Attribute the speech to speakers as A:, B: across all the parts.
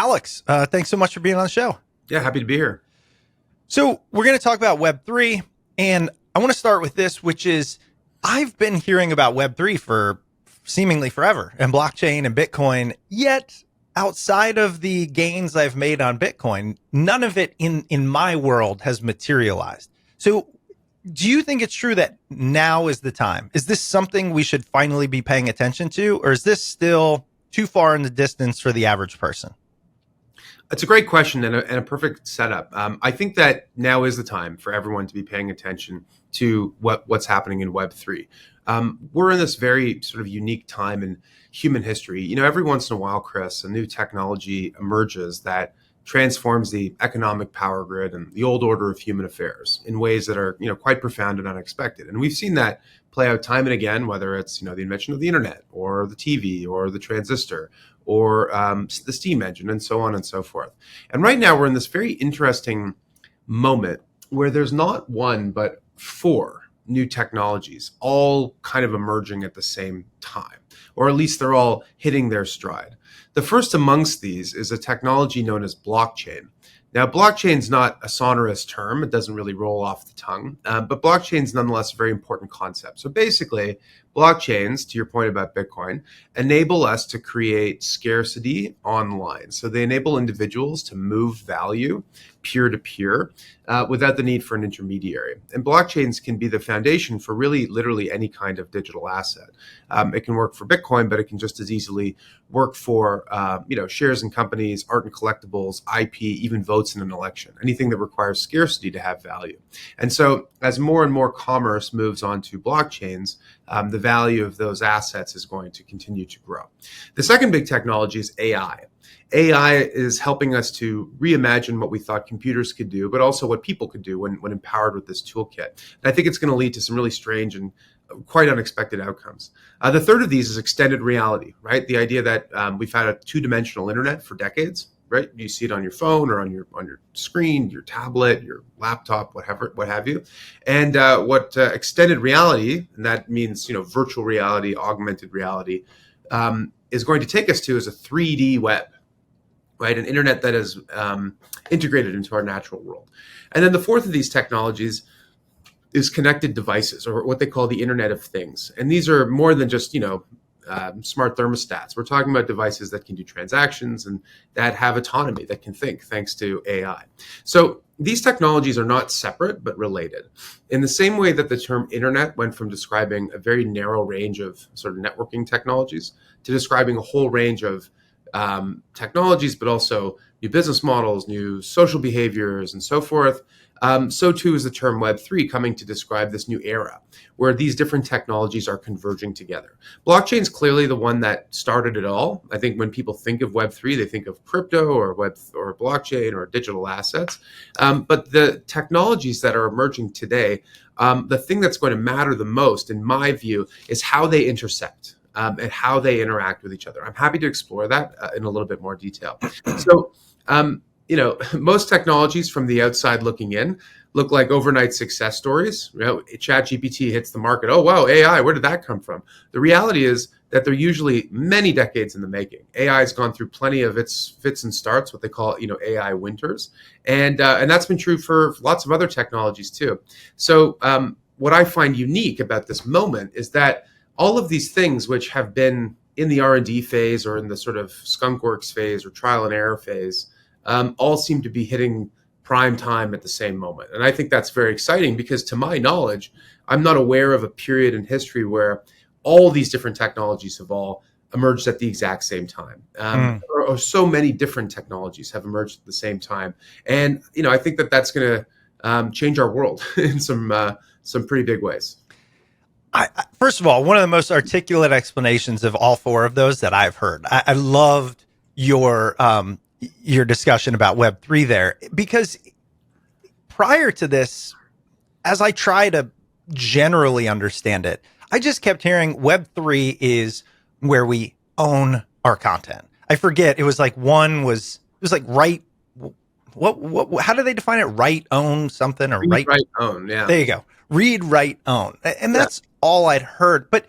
A: Alex, thanks so much for being on the show.
B: Yeah, happy to be here.
A: So we're going to talk about Web3, and I want to start with this, which is I've been hearing about Web3 for seemingly forever and blockchain and Bitcoin, yet outside of the gains I've made on Bitcoin, none of it in my world has materialized. So do you think it's true that now is the time? Is this something we should finally be paying attention to, or is this still too far in the distance for the average person?
B: It's a great question and a perfect setup. I think that now is the time for everyone to be paying attention to what's happening in Web3. We're in this very sort of unique time in human history. You know, every once in a while, Chris, a new technology emerges that transforms the economic power grid and the old order of human affairs in ways that are, quite profound and unexpected. And we've seen that play out time and again, whether it's, the invention of the internet or the TV or the transistor or the steam engine and so on and so forth. And right now we're in this very interesting moment where there's not one, but four new technologies all kind of emerging at the same time, or at least they're all hitting their stride. The first amongst these is a technology known as blockchain. Now, blockchain is not a sonorous term. It doesn't really roll off the tongue, but blockchain is nonetheless a very important concept. So basically, blockchains, to your point about Bitcoin, enable us to create scarcity online. So they enable individuals to move value peer-to-peer without the need for an intermediary. And blockchains can be the foundation for really literally any kind of digital asset. It can work for Bitcoin, but it can just as easily work for shares in companies, art and collectibles, IP, even votes in an election, anything that requires scarcity to have value. And so as more and more commerce moves onto blockchains, the value of those assets is going to continue to grow. The second big technology is AI. AI is helping us to reimagine what we thought computers could do, but also what people could do when empowered with this toolkit. And I think it's going to lead to some really strange and quite unexpected outcomes. The third of these is extended reality, right? The idea that we've had a two-dimensional internet for decades, right? You see it on your phone or on your screen, your tablet, your laptop, what have you. And what extended reality, and that means virtual reality, augmented reality, is going to take us to is a 3D web, right? An internet that is integrated into our natural world. And then the fourth of these technologies is connected devices, or what they call the Internet of Things. And these are more than just, smart thermostats. We're talking about devices that can do transactions and that have autonomy, that can think, thanks to AI. So these technologies are not separate, but related. In the same way that the term internet went from describing a very narrow range of sort of networking technologies to describing a whole range of technologies, but also new business models, new social behaviors, and so forth. So too is the term Web3 coming to describe this new era where these different technologies are converging together. Blockchain is clearly the one that started it all. I think when people think of Web3, they think of crypto or blockchain or digital assets. But the technologies that are emerging today, the thing that's going to matter the most, in my view, is how they intersect. And how they interact with each other. I'm happy to explore that in a little bit more detail. So, most technologies from the outside looking in look like overnight success stories. ChatGPT hits the market. Oh, wow, AI, where did that come from? The reality is that they're usually many decades in the making. AI has gone through plenty of its fits and starts, what they call, AI winters. And that's been true for lots of other technologies too. So what I find unique about this moment is that all of these things which have been in the R&D phase or in the sort of skunkworks phase or trial and error phase, all seem to be hitting prime time at the same moment. And I think that's very exciting because to my knowledge, I'm not aware of a period in history where all these different technologies have all emerged at the exact same time. Or so many different technologies have emerged at the same time. And, I think that that's going to change our world in some pretty big ways.
A: First of all, one of the most articulate explanations of all four of those that I've heard. I loved your discussion about Web3 there, because prior to this, as I try to generally understand it, I just kept hearing Web3 is where we own our content. I forget. It was like right. What? How do they define it? Right, own something, or
B: Read, write, own. Yeah.
A: There you go. Read, write, own. And that's all I'd heard. But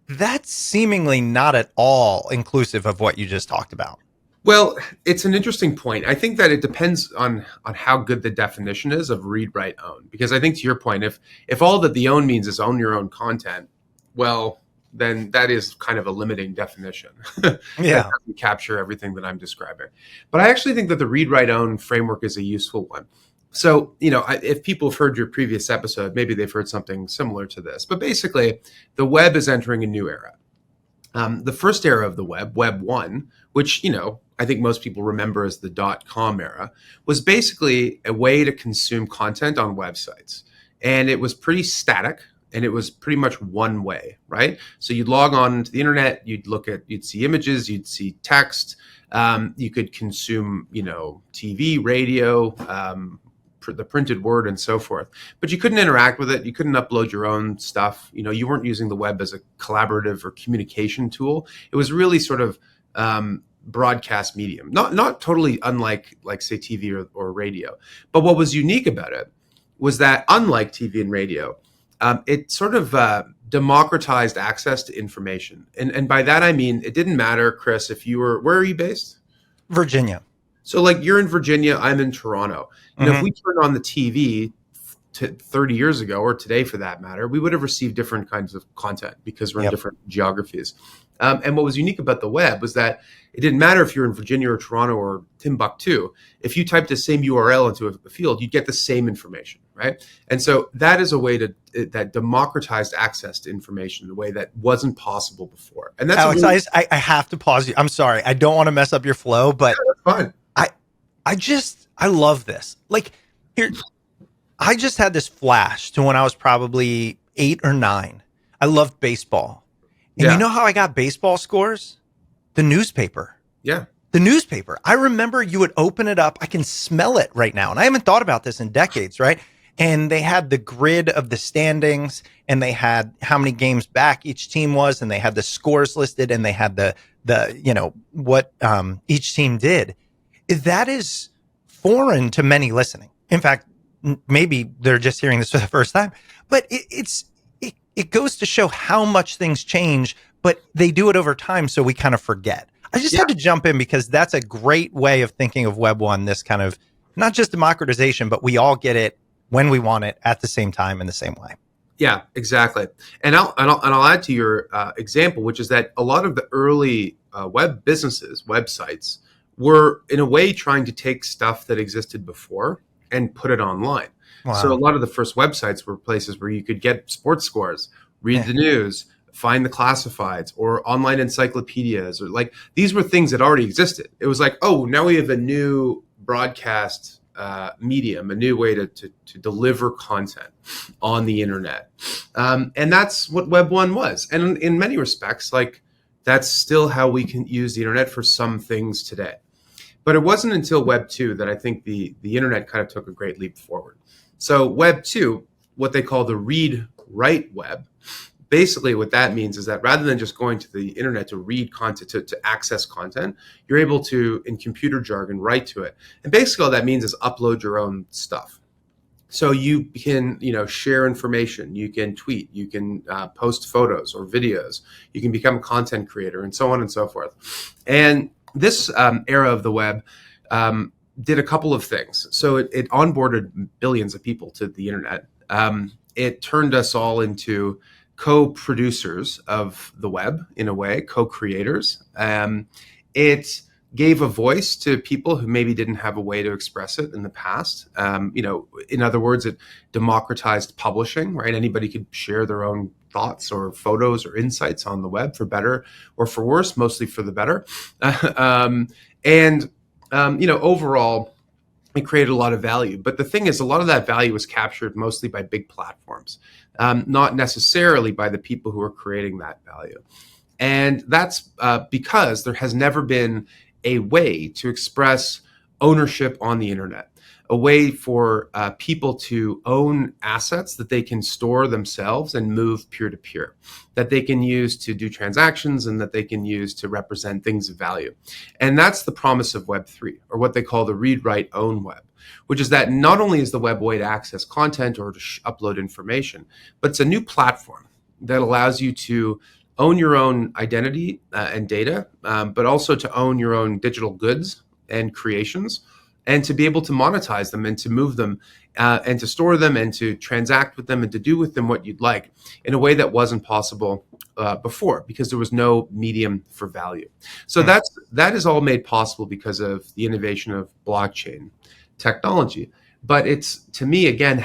A: that's seemingly not at all inclusive of what you just talked about.
B: Well, it's an interesting point. I think that it depends on how good the definition is of read, write, own. Because I think to your point, if all that the own means is own your own content, well, then that is kind of a limiting definition that
A: Yeah.
B: doesn't capture everything that I'm describing. But I actually think that the read, write, own framework is a useful one. So, if people have heard your previous episode, maybe they've heard something similar to this. But basically, the web is entering a new era. The first era of the web, Web 1, which, I think most people remember as the .com era, was basically a way to consume content on websites. And it was pretty static and it was pretty much one way, right? So you'd log on to the internet, you'd see images, you'd see text, you could consume, TV, radio, the printed word and so forth, but you couldn't interact with it. You couldn't upload your own stuff. You weren't using the web as a collaborative or communication tool. It was really sort of broadcast medium, not totally unlike say TV or radio. But what was unique about it was that unlike TV and radio, it sort of democratized access to information. And by that, I mean, it didn't matter, Chris, where are you based?
A: Virginia.
B: So like you're in Virginia, I'm in Toronto. If we turned on the TV 30 years ago, or today for that matter, we would have received different kinds of content because we're in different geographies. And what was unique about the web was that it didn't matter if you're in Virginia or Toronto or Timbuktu. If you typed the same URL into a field, you'd get the same information, right? And so that is a way that democratized access to information in a way that wasn't possible before. And that's
A: Alex, I have to pause you. I'm sorry. I don't want to mess up your flow, but
B: that's fine.
A: I love this. Like here, I just had this flash to when I was probably 8 or 9. I loved baseball. And you know how I got baseball scores? The newspaper.
B: Yeah.
A: The newspaper. I remember you would open it up. I can smell it right now. And I haven't thought about this in decades, right? And they had the grid of the standings and they had how many games back each team was. And they had the scores listed and they had the what each team did. That is foreign to many listening. In fact, maybe they're just hearing this for the first time, but it goes to show how much things change, but they do it over time. So we kind of forget. I just had to jump in because that's a great way of thinking of Web 1, this kind of not just democratization, but we all get it when we want it at the same time in the same way.
B: Yeah, exactly. And I'll add to your example, which is that a lot of the early web businesses, websites, were in a way trying to take stuff that existed before and put it online. Wow. So a lot of the first websites were places where you could get sports scores, read the news, find the classifieds, or online encyclopedias, or like these were things that already existed. It was like, oh, now we have a new broadcast medium, a new way to deliver content on the internet. And that's what Web 1 was. And in many respects, like that's still how we can use the internet for some things today. But it wasn't until Web 2 that I think the internet kind of took a great leap forward. So Web 2, what they call the read-write web, basically what that means is that rather than just going to the internet to read content, to access content, you're able to, in computer jargon, write to it. And basically all that means is upload your own stuff. So you can, share information, you can tweet, you can post photos or videos, you can become a content creator, and so on and so forth. And this era of the web did a couple of things. So it onboarded billions of people to the internet. It turned us all into co-producers of the web, in a way, co-creators. It gave a voice to people who maybe didn't have a way to express it in the past. In other words, it democratized publishing, right? Anybody could share their own thoughts or photos or insights on the web, for better or for worse, mostly for the better. Overall, it created a lot of value. But the thing is, a lot of that value was captured mostly by big platforms, not necessarily by the people who are creating that value. And that's because there has never been a way to express ownership on the internet, a way for people to own assets that they can store themselves and move peer-to-peer, that they can use to do transactions and that they can use to represent things of value. And that's the promise of Web3, or what they call the read, write, own web, which is that not only is the web a way to access content or to upload information, but it's a new platform that allows you to own your own identity and data, but also to own your own digital goods and creations, and to be able to monetize them and to move them and to store them and to transact with them and to do with them what you'd like in a way that wasn't possible before, because there was no medium for value. So that is all made possible because of the innovation of blockchain technology. But it's, to me, again,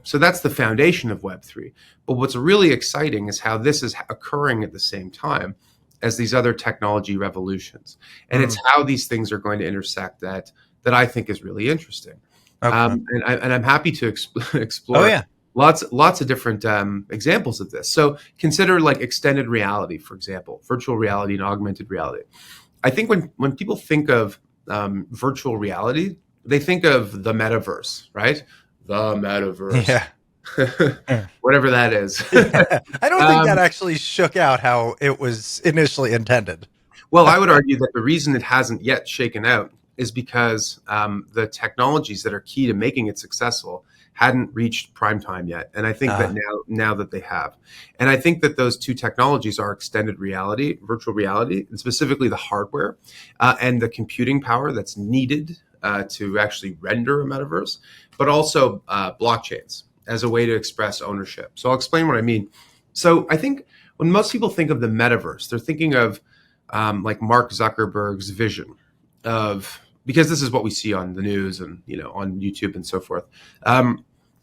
B: so that's the foundation of Web3. But what's really exciting is how this is occurring at the same time as these other technology revolutions. And it's how these things are going to intersect that I think is really interesting.
A: Okay.
B: And I'm happy to explore lots of different examples of this. So consider like extended reality, for example, virtual reality and augmented reality. I think when people think of virtual reality, they think of the metaverse, right? The metaverse.
A: Yeah.
B: Whatever that is.
A: I don't think that actually shook out how it was initially intended.
B: Well, I would argue that the reason it hasn't yet shaken out is because the technologies that are key to making it successful hadn't reached prime time yet. And I think that now that they have. And I think that those two technologies are extended reality, virtual reality, and specifically the hardware and the computing power that's needed to actually render a metaverse, but also blockchains as a way to express ownership. So I'll explain what I mean. So I think when most people think of the metaverse, they're thinking of like Mark Zuckerberg's vision of, because this is what we see on the news and, on YouTube and so forth.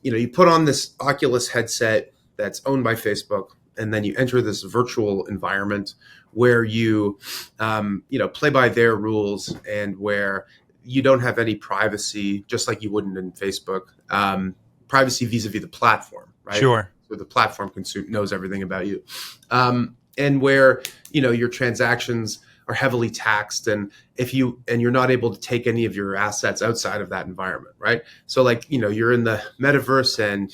B: You put on this Oculus headset that's owned by Facebook, and then you enter this virtual environment where you, play by their rules and where you don't have any privacy, just like you wouldn't in Facebook. Privacy vis-a-vis the platform, right?
A: Sure.
B: So the platform knows everything about you, and where your transactions are heavily taxed, and you're not able to take any of your assets outside of that environment, right? So like you're in the metaverse, and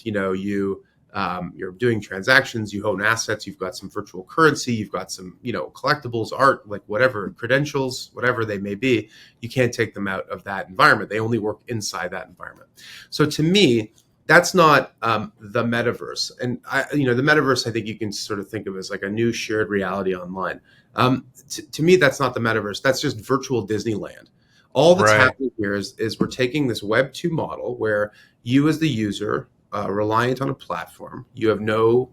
B: you're doing transactions, you own assets, you've got some virtual currency, you've got some collectibles, art, like whatever, credentials, whatever they may be. You can't take them out of that environment. They only work inside that environment. So to me, that's not the metaverse. And the metaverse, I think you can sort of think of as like a new shared reality online. To me, that's not the metaverse. That's just virtual Disneyland. All that's happening here is we're taking this Web 2 model where you as the user, reliant on a platform, you have no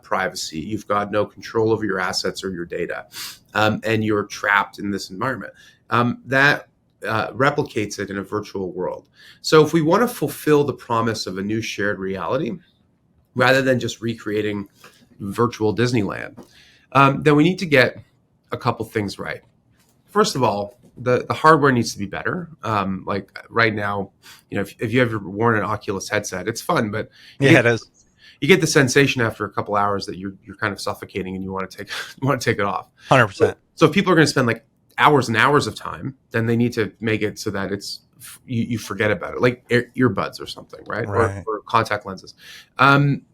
B: privacy, you've got no control over your assets or your data, and you're trapped in this environment. That replicates it in a virtual world. So if we want to fulfill the promise of a new shared reality, rather than just recreating virtual Disneyland, then we need to get a couple things right. First of all, the hardware needs to be better. Like right now, if you ever worn an Oculus headset, it's fun, but
A: it is.
B: You get the sensation after a couple hours that you're kind of suffocating and you want to take it off.
A: 100%.
B: So if people are going to spend like hours and hours of time, then they need to make it so that it's you forget about it, like earbuds or something, right? Or contact lenses. And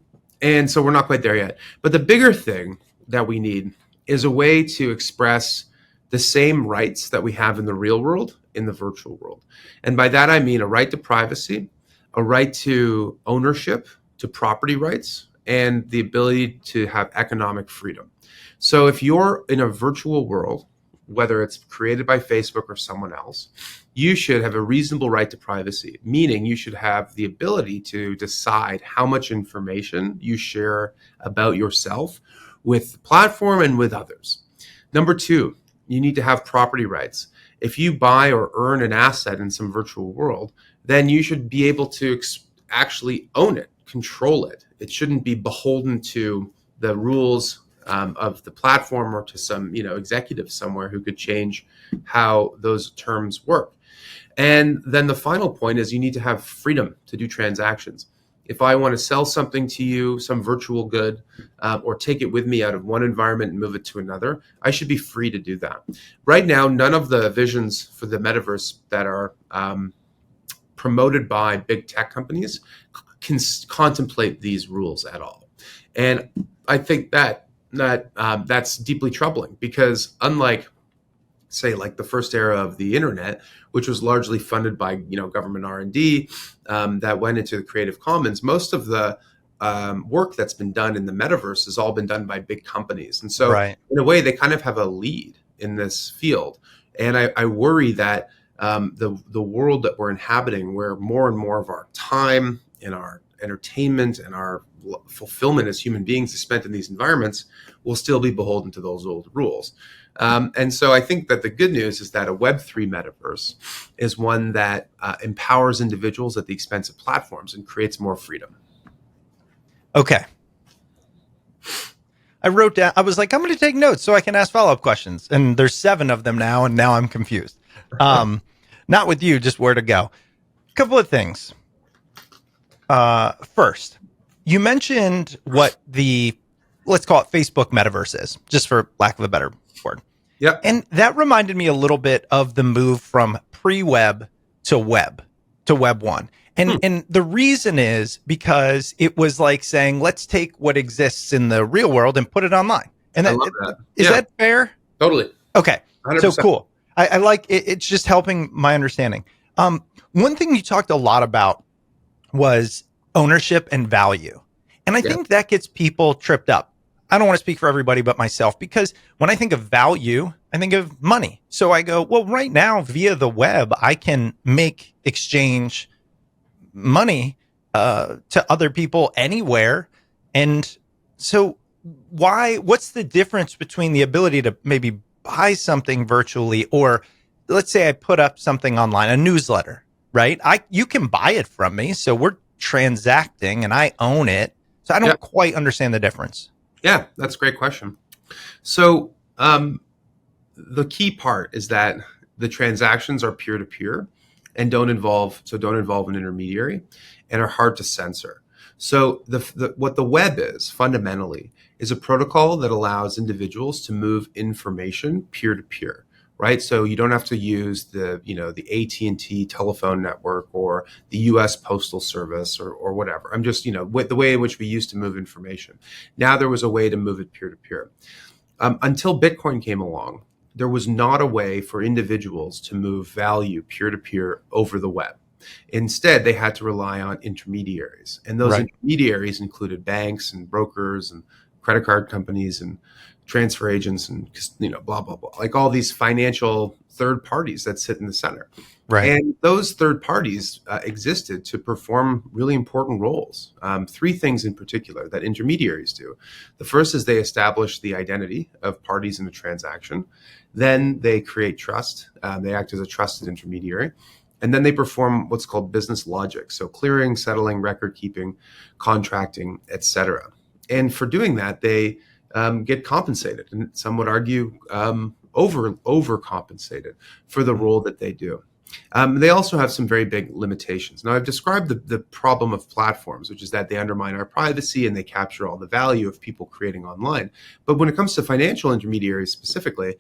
B: so we're not quite there yet. But the bigger thing that we need is a way to express the same rights that we have in the real world in the virtual world. And by that, I mean a right to privacy, a right to ownership, to property rights, and the ability to have economic freedom. So if you're in a virtual world, whether it's created by Facebook or someone else, you should have a reasonable right to privacy, meaning you should have the ability to decide how much information you share about yourself with the platform and with others. Number two, you need to have property rights. If you buy or earn an asset in some virtual world, then you should be able to actually own it, control it. It shouldn't be beholden to the rules of the platform or to some executive somewhere who could change how those terms work. And then the final point is you need to have freedom to do transactions. If I want to sell something to you, some virtual good, or take it with me out of one environment and move it to another, I should be free to do that. Right now, none of the visions for the metaverse that are promoted by big tech companies can contemplate these rules at all. And I think that's deeply troubling, because unlike, say, like the first era of the internet, which was largely funded by government R&D that went into the Creative Commons, most of the work that's been done in the metaverse has all been done by big companies. And so
A: Right.
B: in a way, they kind of have a lead in this field. And I worry that the world that we're inhabiting, where more and more of our time and our entertainment and our fulfillment as human beings is spent in these environments, will still be beholden to those old rules. And so I think that the good news is that a Web3 metaverse is one that empowers individuals at the expense of platforms and creates more freedom.
A: Okay. I wrote down, I was like, I'm going to take notes so I can ask follow-up questions. And there's 7 of them now. And now I'm confused. Not with you, just where to go. Couple of things. First, you mentioned what let's call it Facebook metaverse is, just for lack of a better word.
B: Yep.
A: And that reminded me a little bit of the move from pre-web to web 1. And the reason is because it was like saying, let's take what exists in the real world and put it online. And
B: I love that.
A: Is that fair?
B: Totally.
A: Okay.
B: 100%.
A: So cool. I like it. It's just helping my understanding. One thing you talked a lot about was ownership and value. And I think that gets people tripped up. I don't want to speak for everybody but myself, because when I think of value, I think of money. So I go, well, right now via the web, I can exchange money to other people anywhere. And so what's the difference between the ability to maybe buy something virtually, or let's say I put up something online, a newsletter, right? You can buy it from me. So we're transacting and I own it. So I don't quite understand the difference.
B: Yeah, that's a great question. So the key part is that the transactions are peer-to-peer and don't involve an intermediary and are hard to censor. So what the web is fundamentally is a protocol that allows individuals to move information peer-to-peer, right? So you don't have to use the AT&T telephone network or the US Postal Service or whatever. I'm just, the way in which we used to move information. Now there was a way to move it peer-to-peer. Until Bitcoin came along, there was not a way for individuals to move value peer-to-peer over the web. Instead, they had to rely on intermediaries. And those intermediaries included banks and brokers and credit card companies and transfer agents and, blah, blah, blah, like all these financial third parties that sit in the center.
A: Right.
B: And those third parties existed to perform really important roles. 3 things in particular that intermediaries do. The first is they establish the identity of parties in a transaction. Then they create trust. They act as a trusted intermediary. And then they perform what's called business logic. So clearing, settling, record keeping, contracting, etc. And for doing that, they get compensated, and some would argue overcompensated for the role that they do. They also have some very big limitations. Now, I've described the problem of platforms, which is that they undermine our privacy and they capture all the value of people creating online. But when it comes to financial intermediaries specifically,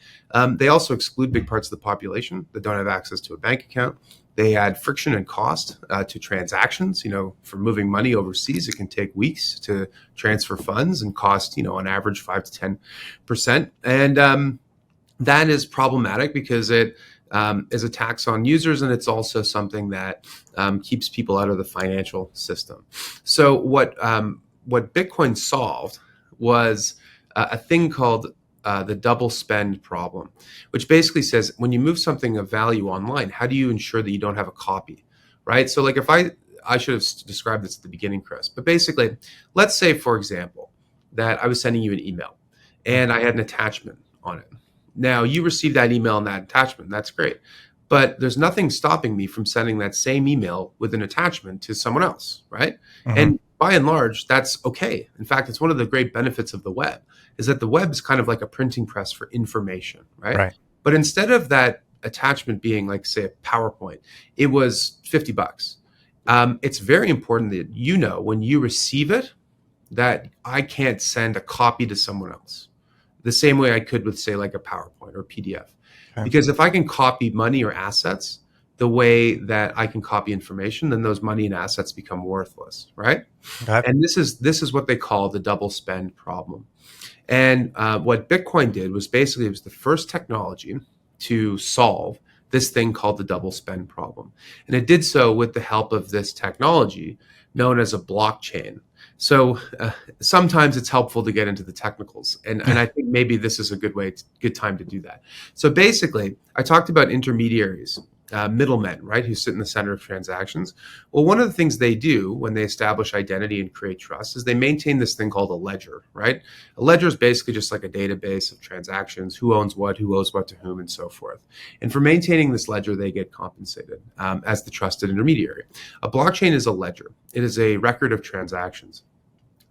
B: they also exclude big parts of the population that don't have access to a bank account. They add friction and cost to transactions. For moving money overseas, it can take weeks to transfer funds and cost, on average 5 to 10%. And that is problematic because it is a tax on users, and it's also something that keeps people out of the financial system. So what Bitcoin solved was a thing called the double spend problem, which basically says when you move something of value online, how do you ensure that you don't have a copy, right? So like if I should have described this at the beginning, Chris, but basically, let's say, for example, that I was sending you an email and I had an attachment on it. Now you received that email and that attachment. That's great. But there's nothing stopping me from sending that same email with an attachment to someone else, right? Mm-hmm. And by and large, that's okay. In fact, it's one of the great benefits of the web is that the web is kind of like a printing press for information, right? But instead of that attachment being like, say, a PowerPoint, it was $50. It's very important that when you receive it, that I can't send a copy to someone else the same way I could with, say, like a PowerPoint or PDF. Okay. Because if I can copy money or assets the way that I can copy information, then those money and assets become worthless, right? Okay. And this is what they call the double spend problem. And what Bitcoin did was basically it was the first technology to solve this thing called the double spend problem. And it did so with the help of this technology known as a blockchain. So sometimes it's helpful to get into the technicals, and I think maybe this is a good time to do that. So basically, I talked about intermediaries, middlemen, right, who sit in the center of transactions. Well, one of the things they do when they establish identity and create trust is they maintain this thing called a ledger, right? A ledger is basically just like a database of transactions, who owns what, who owes what to whom, and so forth. And for maintaining this ledger, they get compensated as the trusted intermediary. A blockchain is a ledger. It is a record of transactions.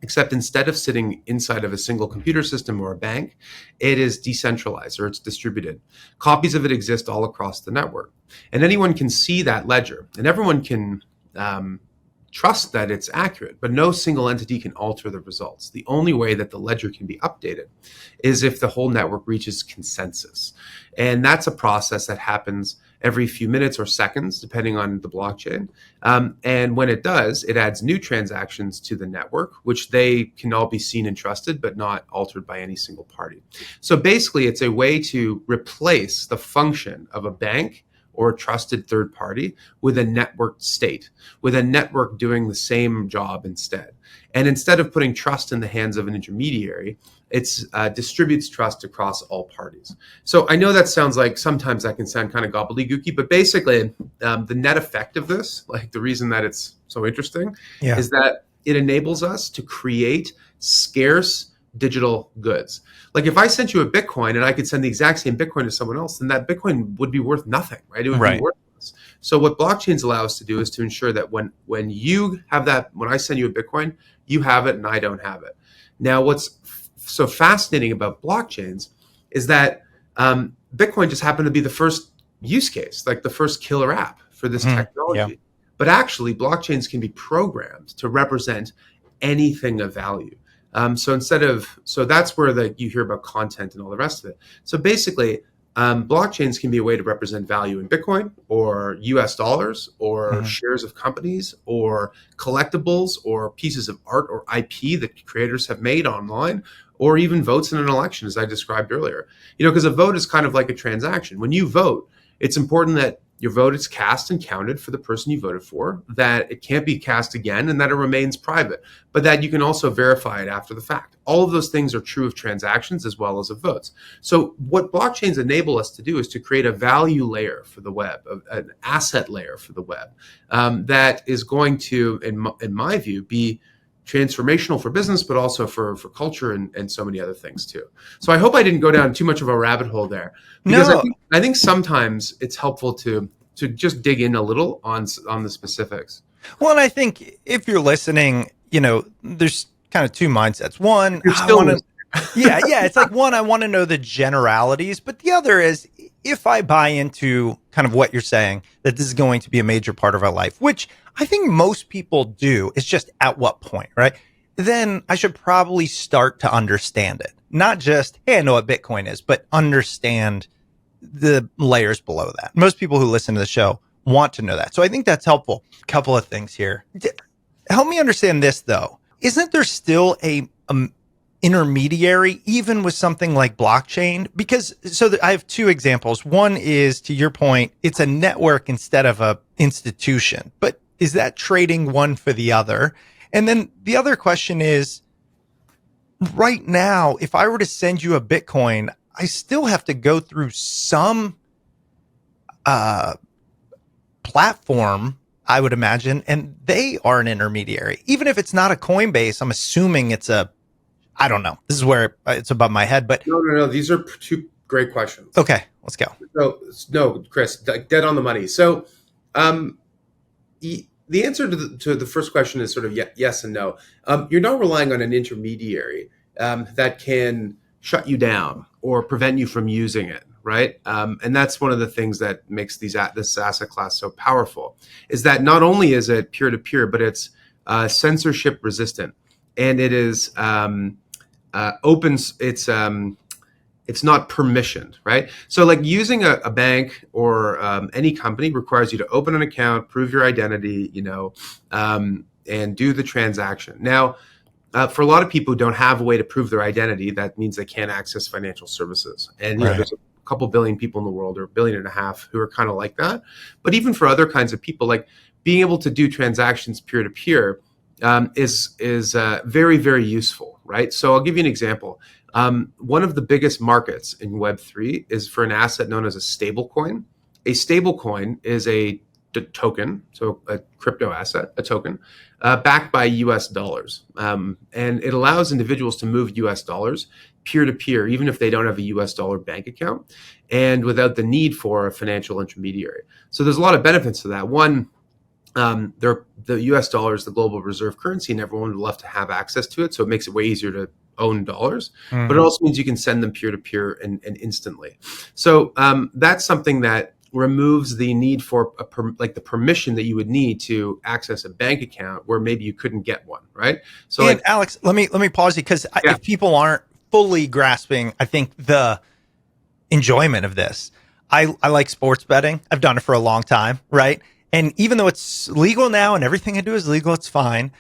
B: Except instead of sitting inside of a single computer system or a bank, it is decentralized or it's distributed. Copies of it exist all across the network. And anyone can see that ledger and everyone can trust that it's accurate, but no single entity can alter the results. The only way that the ledger can be updated is if the whole network reaches consensus. And that's a process that happens every few minutes or seconds, depending on the blockchain. And when it does, it adds new transactions to the network, which they can all be seen and trusted, but not altered by any single party. So basically, it's a way to replace the function of a bank or a trusted third party with a networked state, with a network doing the same job instead. And instead of putting trust in the hands of an intermediary, it distributes trust across all parties. So I know that sounds like, sometimes that can sound kind of gobbledygooky, but basically the net effect of this, like the reason that it's so interesting, is that it enables us to create scarce digital goods. Like if I sent you a Bitcoin and I could send the exact same Bitcoin to someone else, then that Bitcoin would be worth nothing, right? It would be worthless. So what blockchains allow us to do is to ensure that when you have that, when I send you a Bitcoin, you have it and I don't have it. Now, what's so fascinating about blockchains is that Bitcoin just happened to be the first use case, like the first killer app for this technology. Yeah. But actually, blockchains can be programmed to represent anything of value. So that's where you hear about content and all the rest of it. So basically, blockchains can be a way to represent value in Bitcoin or US dollars or shares of companies or collectibles or pieces of art or IP that creators have made online, or even votes in an election, as I described earlier. Because a vote is kind of like a transaction. When you vote, it's important that your vote is cast and counted for the person you voted for, that it can't be cast again, and that it remains private, but that you can also verify it after the fact. All of those things are true of transactions as well as of votes. So what blockchains enable us to do is to create a value layer for the web, an asset layer for the web, that is going to, in my view, be transformational for business, but also for culture and so many other things too. So I hope I didn't go down too much of a rabbit hole there, because I think sometimes it's helpful to just dig in a little on the specifics.
A: Well, and I think if you're listening, there's kind of two mindsets. One, it's like one, I want to know the generalities, but the other is, if I buy into kind of what you're saying, that this is going to be a major part of our life, which I think most people do, it's just at what point, right? Then I should probably start to understand it. Not just, hey, I know what Bitcoin is, but understand the layers below that. Most people who listen to the show want to know that. So I think that's helpful. Couple of things here. Help me understand this, though. Isn't there still a intermediary, even with something like blockchain? Because I have two examples. One is, to your point, it's a network instead of a institution. But is that trading one for the other? And then the other question is, right now, if I were to send you a Bitcoin, I still have to go through some platform, I would imagine, and they are an intermediary. Even if it's not a Coinbase, I'm assuming it's I don't know. This is where it's above my head, but
B: no. These are two great questions.
A: Okay, let's go.
B: So, no, Chris, dead on the money. So, the answer to the first question is sort of yes and no. You're not relying on an intermediary that can shut you down or prevent you from using it, right? And that's one of the things that makes this asset class so powerful, is that not only is it peer-to-peer, but it's censorship resistant, and it is open. It's not permissioned, right? So like using a bank or any company requires you to open an account, prove your identity, and do the transaction. Now, for a lot of people who don't have a way to prove their identity, that means they can't access financial services. And there's a couple billion people in the world, or a billion and a half, who are kind of like that. But even for other kinds of people, like being able to do transactions peer to peer is very, very useful, right? So I'll give you an example. One of the biggest markets in Web3 is for an asset known as a stablecoin. A stablecoin is a token, so a crypto asset, a token, backed by US dollars. And it allows individuals to move US dollars peer to peer, even if they don't have a US dollar bank account, and without the need for a financial intermediary. So there's a lot of benefits to that. One, the US dollar is the global reserve currency, and everyone would love to have access to it. So it makes it way easier to own dollars, but it also means you can send them peer to peer and instantly. So that's something that removes the need for the permission that you would need to access a bank account where maybe you couldn't get one, right? So,
A: and Alex, let me pause you, because if people aren't fully grasping, I think, the enjoyment of this. I like sports betting. I've done it for a long time, right? And even though it's legal now and everything I do is legal, it's fine.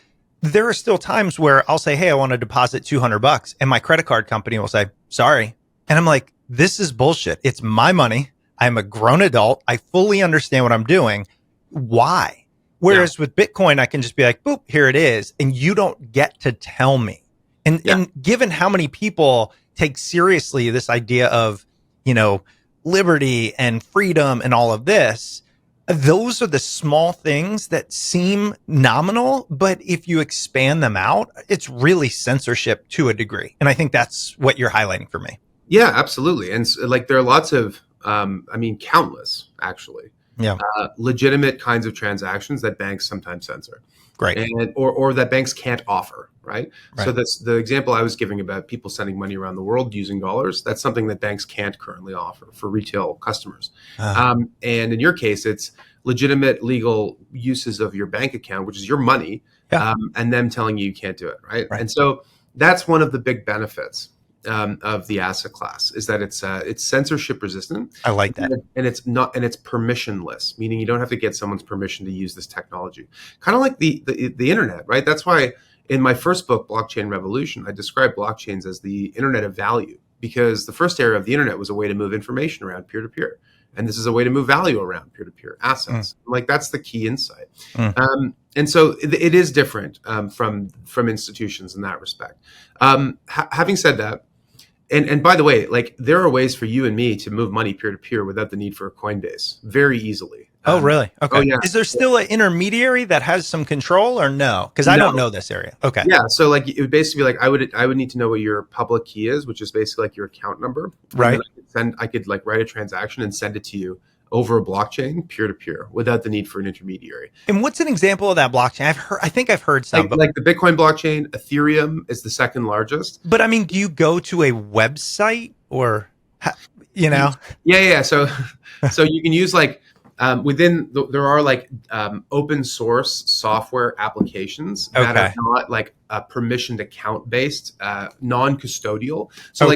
A: There are still times where I'll say, hey, I want to deposit $200, and my credit card company will say, sorry. And I'm like, this is bullshit. It's my money. I'm a grown adult. I fully understand what I'm doing. Why? Whereas with Bitcoin, I can just be like, boop, here it is. And you don't get to tell me. And given how many people take seriously this idea of, liberty and freedom and all of this, those are the small things that seem nominal, but if you expand them out, it's really censorship to a degree. And I think that's what you're highlighting for me.
B: Yeah, absolutely. And there are lots of, countless, actually, legitimate kinds of transactions that banks sometimes censor.
A: Great.
B: And or that banks can't offer, right? So that's the example I was giving about people sending money around the world using dollars. That's something that banks can't currently offer for retail customers. And in your case, it's legitimate legal uses of your bank account, which is your money, and them telling you can't do it, right? And so that's one of the big benefits of the asset class, is that it's censorship resistant.
A: I like that.
B: And it's permissionless, meaning you don't have to get someone's permission to use this technology. Kind of like the internet, right? That's why in my first book, Blockchain Revolution, I described blockchains as the internet of value, because the first era of the internet was a way to move information around peer to peer. And this is a way to move value around peer to peer assets. That's the key insight. And so it is different from institutions in that respect. Having said that, and by the way, there are ways for you and me to move money peer to peer without the need for a Coinbase very easily.
A: Oh, really? Okay.
B: Oh, yeah.
A: Is there still an intermediary that has some control, or no? Because I don't know this area. Okay.
B: Yeah. So it would basically be I would need to know what your public key is, which is basically your account number.
A: Right.
B: I could write a transaction and send it to you over a blockchain peer to peer without the need for an intermediary.
A: And what's an example of that blockchain? I think I've heard some.
B: Like the Bitcoin blockchain, Ethereum is the second largest.
A: But I mean, do you go to a website or,
B: Yeah. So you can use there are open source software applications that are not permissioned account based, non-custodial. So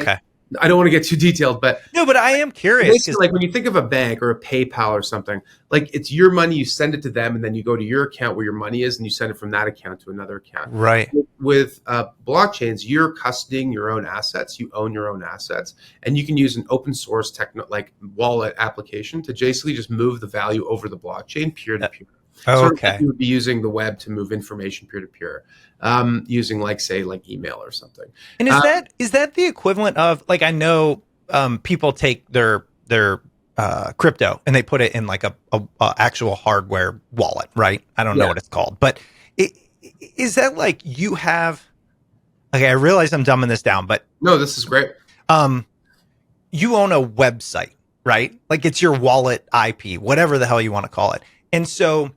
B: I don't want to get too detailed, but
A: no, but I am curious.
B: When you think of a bank or a PayPal or something, it's your money, you send it to them, and then you go to your account where your money is, and you send it from that account to another account.
A: Right.
B: With blockchains, you're custodying your own assets. You own your own assets, and you can use an open source wallet application to basically just move the value over the blockchain peer to peer. You would be using the web to move information peer to peer, using email or something.
A: And is that the equivalent of I know people take their crypto and they put it in a actual hardware wallet, right? I don't know what it's called, but is that you have? Okay, I realize I'm dumbing this down, but
B: no, this is great.
A: You own a website, right? It's your wallet IP, whatever the hell you want to call it, and so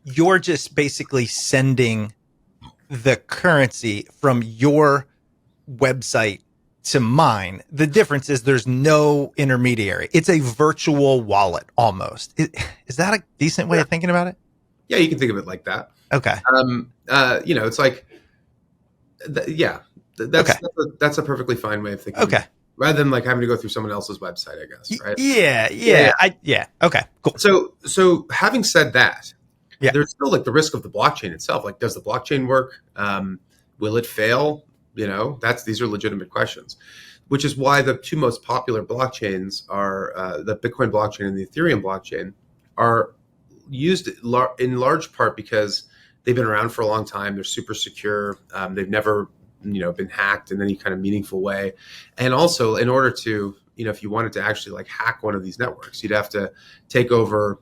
A: you're just basically sending the currency from your website to mine. The difference is there's no intermediary. It's a virtual wallet almost. Is that a decent way of thinking about it?
B: Yeah, you can think of it like that.
A: Okay.
B: It's that's a perfectly fine way of thinking.
A: Okay.
B: Rather than having to go through someone else's website, I guess. Right?
A: Yeah. Okay. Cool.
B: So having said that, there's still the risk of the blockchain itself. Does the blockchain work? Will it fail? These are legitimate questions. which is why the two most popular blockchains are the Bitcoin blockchain and the Ethereum blockchain are used in large part because they've been around for a long time. They're super secure. They've never, been hacked in any kind of meaningful way. And also, in order to, if you wanted to actually like hack one of these networks, you'd have to take over,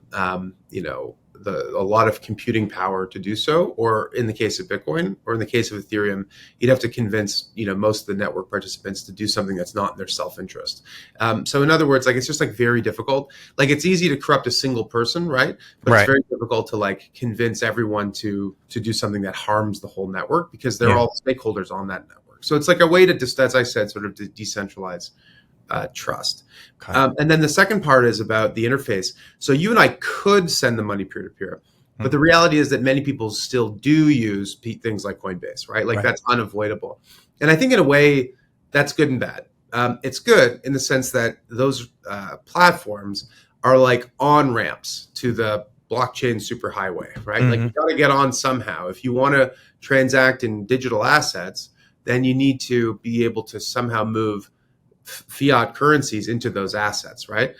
B: a lot of computing power to do so. Or in the case of Bitcoin, or in the case of Ethereum, you'd have to convince, most of the network participants to do something that's not in their self-interest. So in other words, like, it's just like very difficult. Like, it's easy to corrupt a single person, right? But it's very difficult to like convince everyone to do something that harms the whole network, because they're all stakeholders on that network. So it's like a way to just, as I said, sort of to decentralize trust. Okay. And then the second part is about the interface. So you and I could send the money peer-to-peer, but the reality is that many people still do use things like Coinbase, right? Like that's unavoidable. And I think in a way that's good and bad. It's good in the sense that those platforms are like on-ramps to the blockchain superhighway, right? Like you got to get on somehow. If you want to transact in digital assets, then you need to be able to somehow move fiat currencies into those assets, right?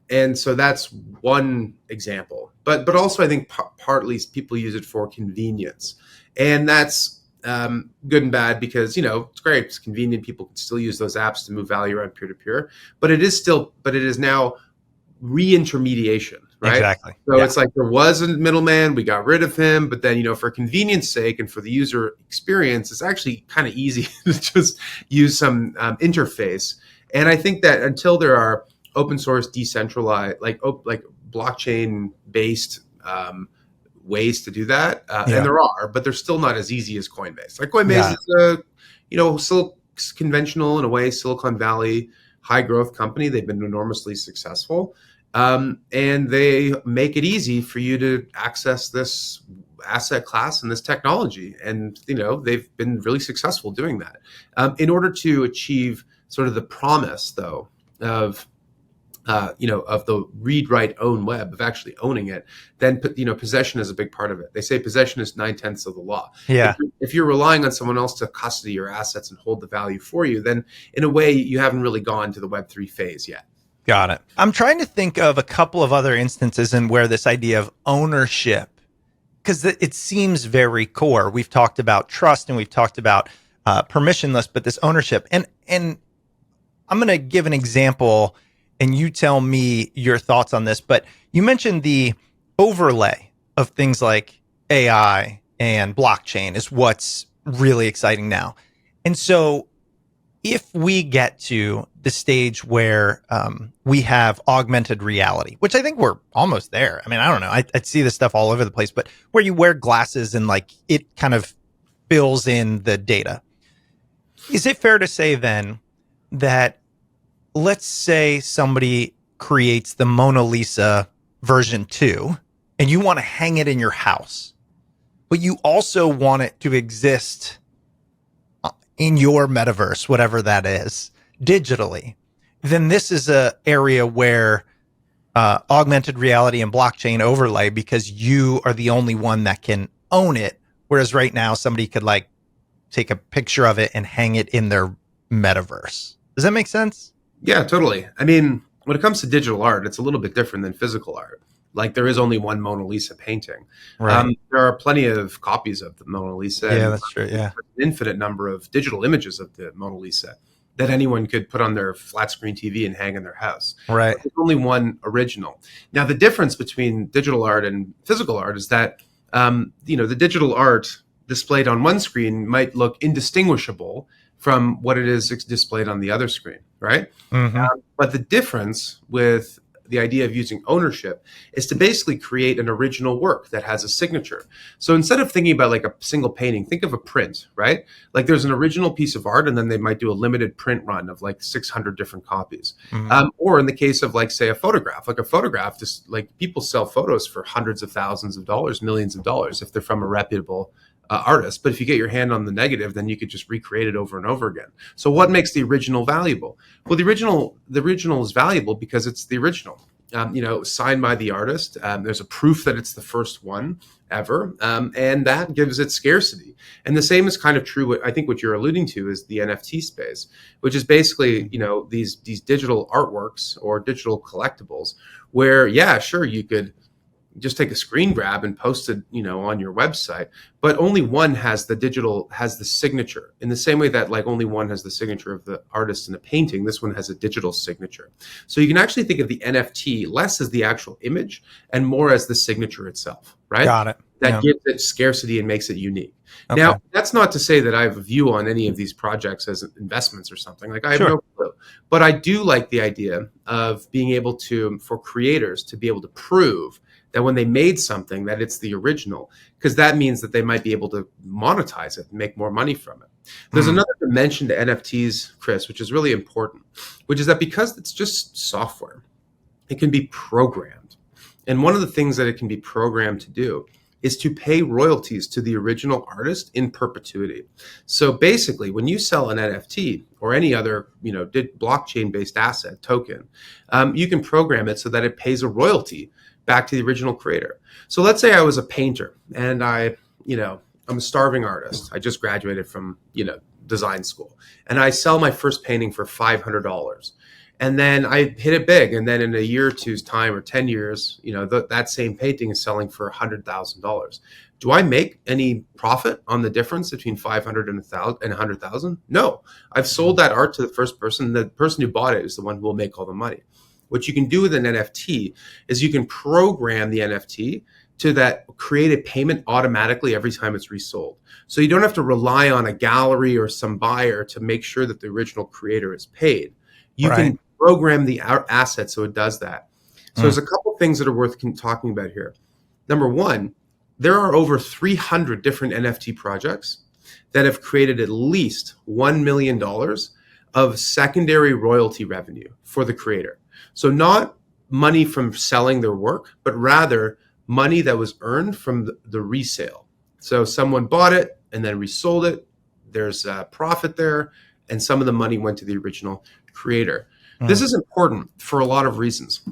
B: And so that's one example. But also, I think partly people use it for convenience, and that's good and bad, because it's great, it's convenient. People can still use those apps to move value around peer to peer, but it is now re-intermediation, right? Exactly. So it's like there was a middleman, we got rid of him, but then, for convenience sake and for the user experience, it's actually kind of easy to just use some interface. And I think that until there are open source, decentralized, like blockchain based ways to do that, and there are, but they're still not as easy as Coinbase. Like Coinbase is still conventional in a way, Silicon Valley high growth company. They've been enormously successful. And they make it easy for you to access this asset class and this technology. And, they've been really successful doing that. In order to achieve sort of the promise, though, of the read, write, own web, of actually owning it, then, possession is a big part of it. They say possession is 9/10 of the law. Yeah. If you're relying on someone else to custody your assets and hold the value for you, then in a way you haven't really gone to the Web3 phase yet.
A: Got it. I'm trying to think of a couple of other instances in where this idea of ownership, because it seems very core. We've talked about trust and we've talked about permissionless, but this ownership. And I'm going to give an example and you tell me your thoughts on this. But you mentioned the overlay of things like AI and blockchain is what's really exciting now. And so if we get to the stage where we have augmented reality, which I think we're almost there. I mean, I don't know. I see this stuff all over the place, but where you wear glasses and like it kind of fills in the data. Is it fair to say then that, let's say somebody creates the Mona Lisa version 2 and you want to hang it in your house, but you also want it to exist in your metaverse, whatever that is, digitally, then this is a area where augmented reality and blockchain overlay, because you are the only one that can own it. Whereas right now, somebody could like take a picture of it and hang it in their metaverse. Does that make sense?
B: Yeah, totally. I mean, when it comes to digital art, it's a little bit different than physical art. Like there is only one Mona Lisa painting. Right. There are plenty of copies of the Mona Lisa.
A: Yeah, that's true. Yeah.
B: An infinite number of digital images of the Mona Lisa that anyone could put on their flat screen TV and hang in their house.
A: Right.
B: There's only one original. Now, the difference between digital art and physical art is that, the digital art displayed on one screen might look indistinguishable from what it is displayed on the other screen, right? Mm-hmm. But the difference with the idea of using ownership is to basically create an original work that has a signature. So instead of thinking about like a single painting, think of a print, right? Like there's an original piece of art and then they might do a limited print run of like 600 different copies. Mm-hmm. Or in the case of like, say, a photograph, just like people sell photos for hundreds of thousands of dollars, millions of dollars if they're from a reputable artist. But if you get your hand on the negative, then you could just recreate it over and over again. So what makes the original valuable? Well, the original is valuable because it's the original. signed by the artist. There's a proof that it's the first one ever, and that gives it scarcity. And the same is kind of true. I think what you're alluding to is the NFT space, which is basically these digital artworks or digital collectibles, where sure, you could just take a screen grab and post it, on your website, but only one has the signature, in the same way that like only one has the signature of the artist in a painting. This one has a digital signature. So you can actually think of the NFT less as the actual image and more as the signature itself, right?
A: Got it.
B: That gives it scarcity and makes it unique.
A: Okay.
B: Now, that's not to say that I have a view on any of these projects as investments or something. Like, I have no clue. But I do like the idea of being able for creators to be able to prove that when they made something, that it's the original, because that means that they might be able to monetize it and make more money from it. There's another dimension to NFTs, Chris, which is really important, which is that because it's just software, it can be programmed. And one of the things that it can be programmed to do is to pay royalties to the original artist in perpetuity. So basically, when you sell an NFT or any other, blockchain-based asset token, you can program it so that it pays a royalty back to the original creator. So let's say I was a painter and I'm a starving artist. I just graduated from, design school, and I sell my first painting for $500. And then I hit it big. And then in a year or two's time or 10 years, that same painting is selling for $100,000. Do I make any profit on the difference between 500 and 100,000? No, I've sold that art to the first person. The person who bought it is the one who will make all the money. What you can do with an NFT is you can program the NFT to create a payment automatically every time it's resold. So you don't have to rely on a gallery or some buyer to make sure that the original creator is paid. You can program the asset so it does that. So there's a couple things that are worth talking about here. Number one, there are over 300 different NFT projects that have created at least $1 million of secondary royalty revenue for the creator. So not money from selling their work, but rather money that was earned from the resale. So someone bought it and then resold it. There's a profit there, and some of the money went to the original creator. This is important for a lot of reasons.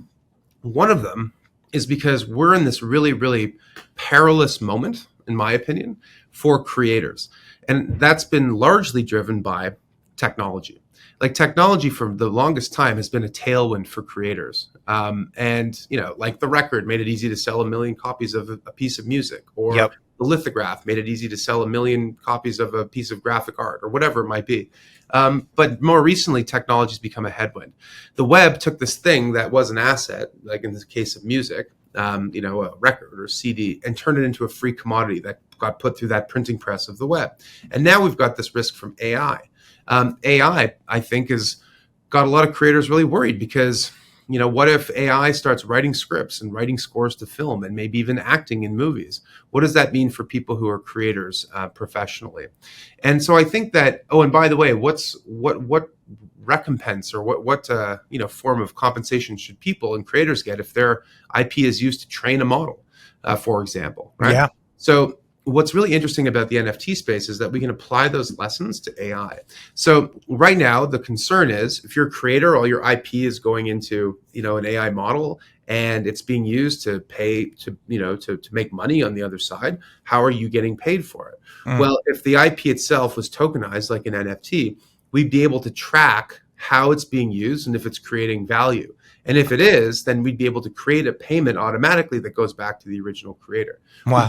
B: One of them is because we're in this really, really perilous moment, in my opinion, for creators. And that's been largely driven by technology. Like, technology for the longest time has been a tailwind for creators. Like the record made it easy to sell 1 million copies of a piece of music, or the lithograph made it easy to sell 1 million copies of a piece of graphic art, or whatever it might be. But more recently, technology has become a headwind. The web took this thing that was an asset, like in the case of music, a record or CD, and turned it into a free commodity that got put through that printing press of the web. And now we've got this risk from AI. AI, I think, has got a lot of creators really worried because, what if AI starts writing scripts and writing scores to film and maybe even acting in movies? What does that mean for people who are creators professionally? And so I think that, and by the way, what recompense or what form of compensation should people and creators get if their IP is used to train a model, for example, right?
A: Yeah.
B: So what's really interesting about the NFT space is that we can apply those lessons to AI. So right now, the concern is if you're a creator, all your IP is going into, an AI model, and it's being used to pay to make money on the other side. How are you getting paid for it? Well, if the IP itself was tokenized like an NFT, we'd be able to track how it's being used and if it's creating value. And if it is, then we'd be able to create a payment automatically that goes back to the original creator.
A: Wow.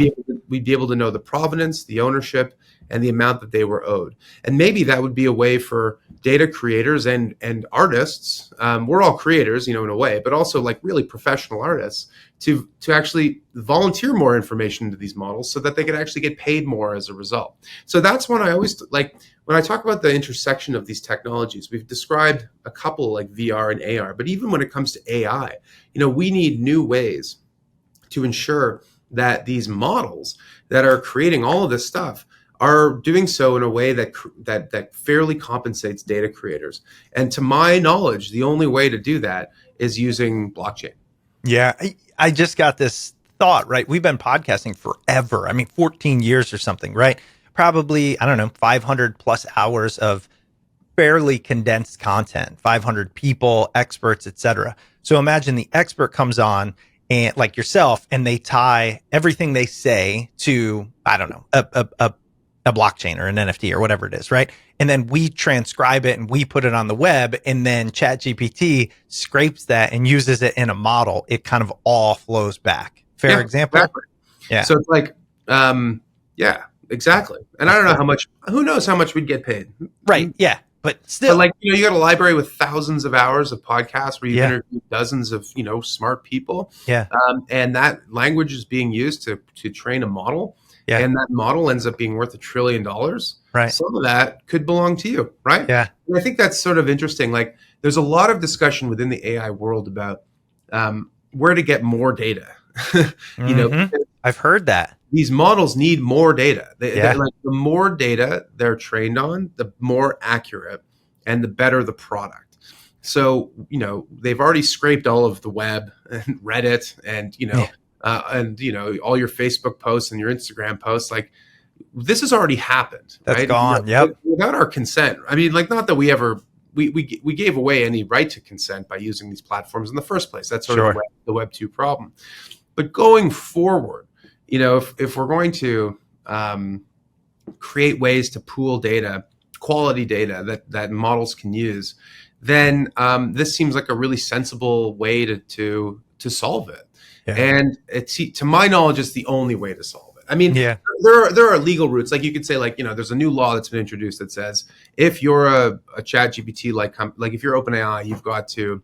B: We'd be able to know the provenance, the ownership, and the amount that they were owed. And maybe that would be a way for data creators and artists. We're all creators, in a way, but also like really professional artists to actually volunteer more information to these models so that they could actually get paid more as a result. So that's when I always like, when I talk about the intersection of these technologies, we've described a couple like VR and AR, but even when it comes to AI, we need new ways to ensure that these models that are creating all of this stuff are doing so in a way that fairly compensates data creators. And to my knowledge, the only way to do that is using blockchain.
A: Yeah. I just got this thought, right? We've been podcasting forever. 14 years or something, right? Probably, 500 plus hours of fairly condensed content, 500 people, experts, etc. So imagine the expert comes on and like yourself, and they tie everything they say to, I don't know, a blockchain or an NFT or whatever it is, right? And then we transcribe it and we put it on the web, and then ChatGPT scrapes that and uses it in a model. It kind of all flows back. Fair example?
B: Exactly.
A: Yeah.
B: So it's like, yeah, exactly. And I don't know how much, who knows how much we'd get paid.
A: Right. Yeah. But still,
B: But like, you got a library with thousands of hours of podcasts where you've
A: Yeah.
B: interviewed dozens of, smart people.
A: yeah.
B: And that language is being used to train a model.
A: Yeah.
B: And that model ends up being worth $1 trillion.
A: Right.
B: Some of that could belong to you, right?
A: Yeah.
B: And I think that's sort of interesting. Like, there's a lot of discussion within the AI world about where to get more data.
A: Mhm. I've heard that.
B: These models need more data.
A: Yeah.
B: Like, the more data they're trained on, the more accurate and the better the product. So, they've already scraped all of the web and Reddit and, all your Facebook posts and your Instagram posts. Like, this has already happened.
A: That's
B: right?
A: gone. Yep.
B: Without our consent. I mean, like, not that we ever, we gave away any right to consent by using these platforms in the first place. That's sort of the Web 2 problem. But going forward, if we're going to create ways to pool data, quality data that models can use, then this seems like a really sensible way to solve it.
A: Yeah.
B: And to my knowledge, it's the only way to solve it. I mean,
A: Yeah.
B: there are legal routes. Like, you could say, like, there's a new law that's been introduced that says if you're a chat GPT, like if you're OpenAI, you've got to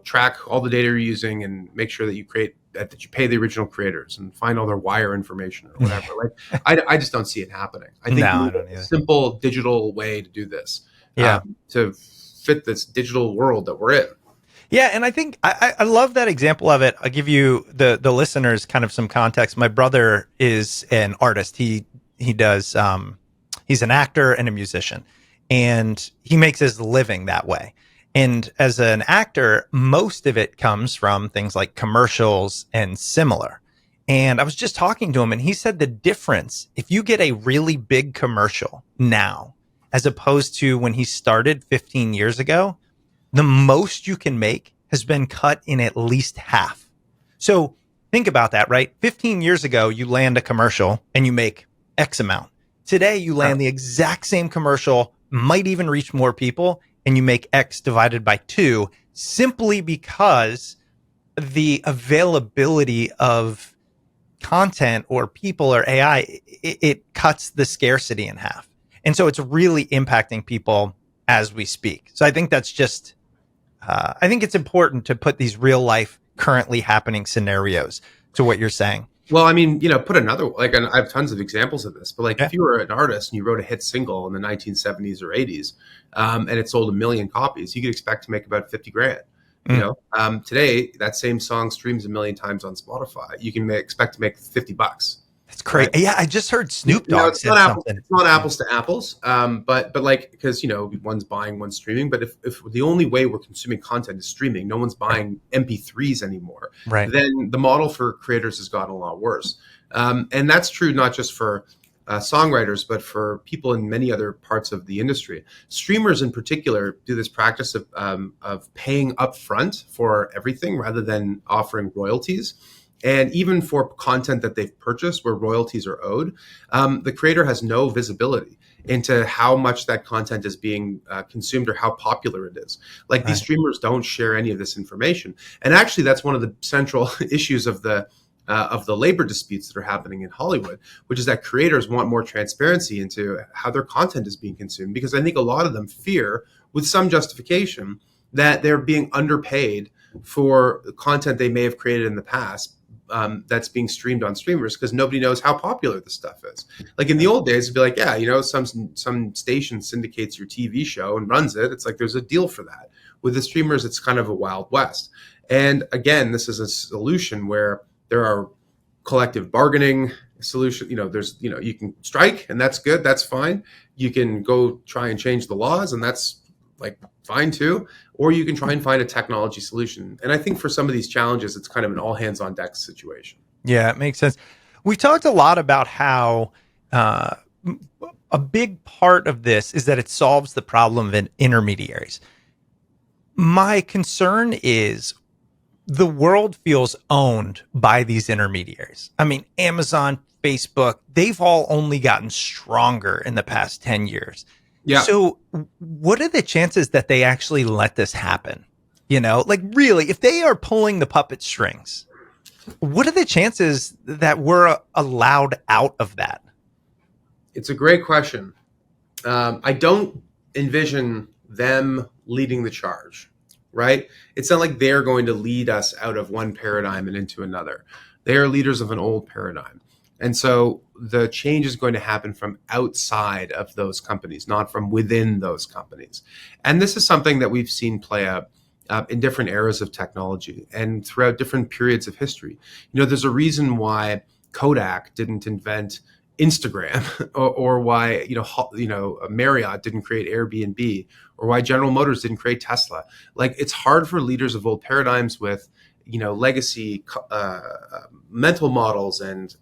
B: track all the data you're using and make sure that you pay the original creators and find all their wire information or whatever. Like, I just don't see it happening. I think
A: I don't either.
B: a simple digital way to do this, to fit this digital world that we're in.
A: Yeah, and I think I love that example of it. I'll give you the listeners kind of some context. My brother is an artist. He does he's an actor and a musician, and he makes his living that way. And as an actor, most of it comes from things like commercials and similar. And I was just talking to him, and he said the difference, if you get a really big commercial now, as opposed to when he started 15 years ago, the most you can make has been cut in at least half. So think about that, right? 15 years ago, you land a commercial and you make X amount. Today, you land the exact same commercial, might even reach more people, and you make X divided by 2, simply because the availability of content or people or AI, it cuts the scarcity in half. And so it's really impacting people as we speak. So I think that's just, I think it's important to put these real life, currently happening scenarios to what you're saying.
B: Well, I mean, put another, like, and I have tons of examples of this, but like, if you were an artist and you wrote a hit single in the 1970s or 80s, and it sold 1 million copies, you could expect to make about 50 grand. Today, that same song streams 1 million times on Spotify. You can expect to make $50.
A: That's crazy. Right? Yeah, I just heard Snoop Dogg said something.
B: It's not apples to apples, but like, because one's buying, one's streaming. But if the only way we're consuming content is streaming, no one's buying MP3s anymore.
A: Right.
B: Then the model for creators has gotten a lot worse, and that's true not just for songwriters, but for people in many other parts of the industry. Streamers in particular do this practice of paying upfront for everything rather than offering royalties. And even for content that they've purchased where royalties are owed, the creator has no visibility into how much that content is being consumed or how popular it is. Like, these streamers don't share any of this information. And actually, that's one of the central issues of the labor disputes that are happening in Hollywood, which is that creators want more transparency into how their content is being consumed. Because I think a lot of them fear, with some justification, that they're being underpaid for content they may have created in the past. That's being streamed on streamers because nobody knows how popular this stuff is. Like, in the old days, it'd be like, some station syndicates your TV show and runs it. It's like there's a deal for that. With the streamers, it's kind of a wild west. And again, this is a solution where there are collective bargaining solution. You can strike, and that's good. That's fine. You can go try and change the laws, and that's like fine too. Or you can try and find a technology solution. And I think for some of these challenges, it's kind of an all hands on deck situation.
A: Yeah, it makes sense. We talked a lot about how a big part of this is that it solves the problem of intermediaries. My concern is the world feels owned by these intermediaries. I mean, Amazon, Facebook, they've all only gotten stronger in the past 10 years.
B: Yeah.
A: So what are the chances that they actually let this happen? You know, like really, if they are pulling the puppet strings, what are the chances that we're allowed out of that?
B: It's a great question. I don't envision them leading the charge, right? It's not like they're going to lead us out of one paradigm and into another. They are leaders of an old paradigm. And so the change is going to happen from outside of those companies, not from within those companies. And this is something that we've seen play out in different eras of technology and throughout different periods of history. You know, there's a reason why Kodak didn't invent Instagram, or why Marriott didn't create Airbnb, or why General Motors didn't create Tesla. Like, it's hard for leaders of old paradigms with legacy mental models and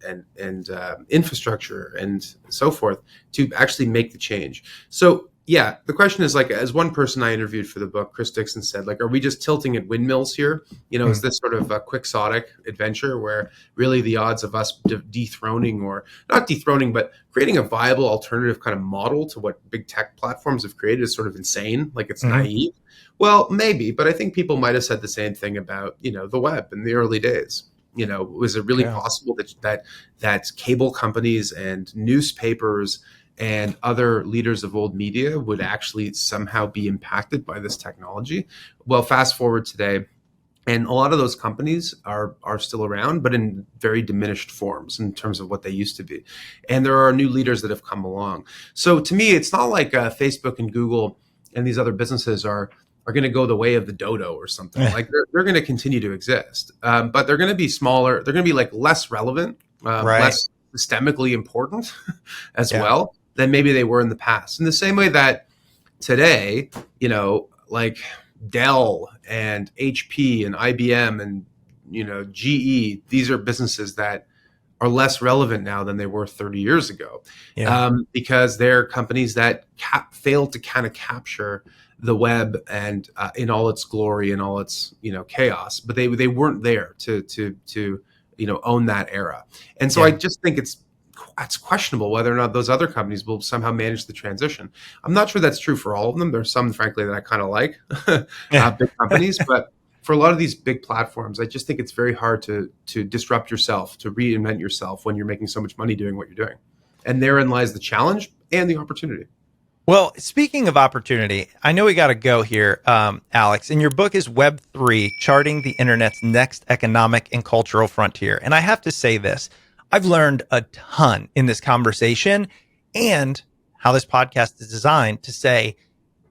B: infrastructure and so forth to actually make the change. So yeah, the question is, like, as one person I interviewed for the book, Chris Dixon, said, like, are we just tilting at windmills here? Is this sort of a quixotic adventure where really the odds of us dethroning, or not dethroning, but creating a viable alternative kind of model to what big tech platforms have created is sort of insane? Like, it's naive. Well, maybe, but I think people might have said the same thing about, the web in the early days. Was it really possible that cable companies and newspapers and other leaders of old media would actually somehow be impacted by this technology? Well, fast forward today, and a lot of those companies are still around, but in very diminished forms in terms of what they used to be. And there are new leaders that have come along. So to me, it's not like Facebook and Google and these other businesses are going to go the way of the dodo or something. Like, they're going to continue to exist, but they're going to be smaller. They're going to be like less relevant, less systemically important as well than maybe they were in the past. In the same way that today, like Dell and HP and IBM and, GE, these are businesses that are less relevant now than they were 30 years ago, because they're companies that failed to kind of capture the web and in all its glory and all its chaos, but they weren't there to own that era. And so I just think it's questionable whether or not those other companies will somehow manage the transition. I'm not sure that's true for all of them. There's some, frankly, that I kind of like, big companies, but for a lot of these big platforms, I just think it's very hard to disrupt yourself, to reinvent yourself when you're making so much money doing what you're doing. And therein lies the challenge and the opportunity.
A: Well, speaking of opportunity, I know we got to go here, Alex, and your book is Web3, Charting the Internet's Next Economic and Cultural Frontier. And I have to say this, I've learned a ton in this conversation, and how this podcast is designed to say,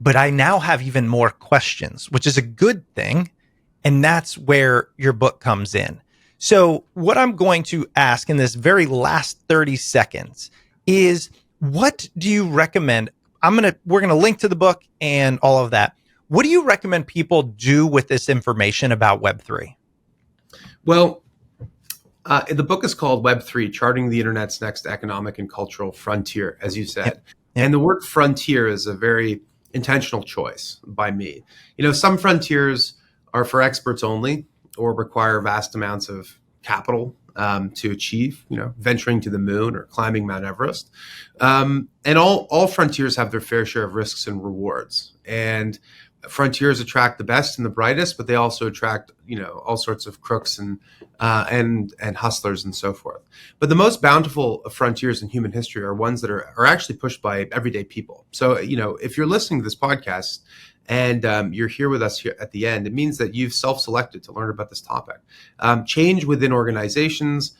A: but I now have even more questions, which is a good thing. And that's where your book comes in. So what I'm going to ask in this very last 30 seconds is, what do you recommend? We're going to link to the book and all of that. What do you recommend people do with this information about Web3?
B: Well, the book is called Web3, Charting the Internet's Next Economic and Cultural Frontier, as you said. And the word frontier is a very intentional choice by me. Some frontiers are for experts only, or require vast amounts of capital to achieve, venturing to the moon or climbing Mount Everest. And all frontiers have their fair share of risks and rewards. And frontiers attract the best and the brightest, but they also attract, all sorts of crooks and hustlers and so forth. But the most bountiful frontiers in human history are ones that are actually pushed by everyday people. So, if you're listening to this podcast and you're here with us here at the end, it means that you've self-selected to learn about this topic. Change within organizations,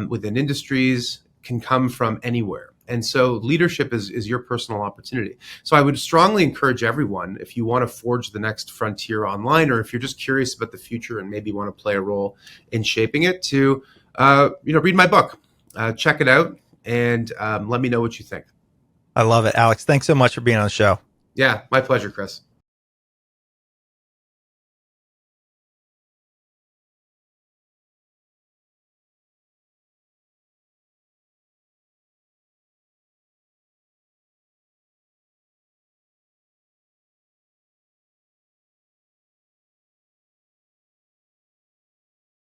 B: within industries, can come from anywhere. And so leadership is your personal opportunity. So I would strongly encourage everyone, if you want to forge the next frontier online, or if you're just curious about the future and maybe want to play a role in shaping it, to read my book, check it out, and let me know what you think.
A: I love it, Alex. Thanks so much for being on the show.
B: Yeah, my pleasure, Chris.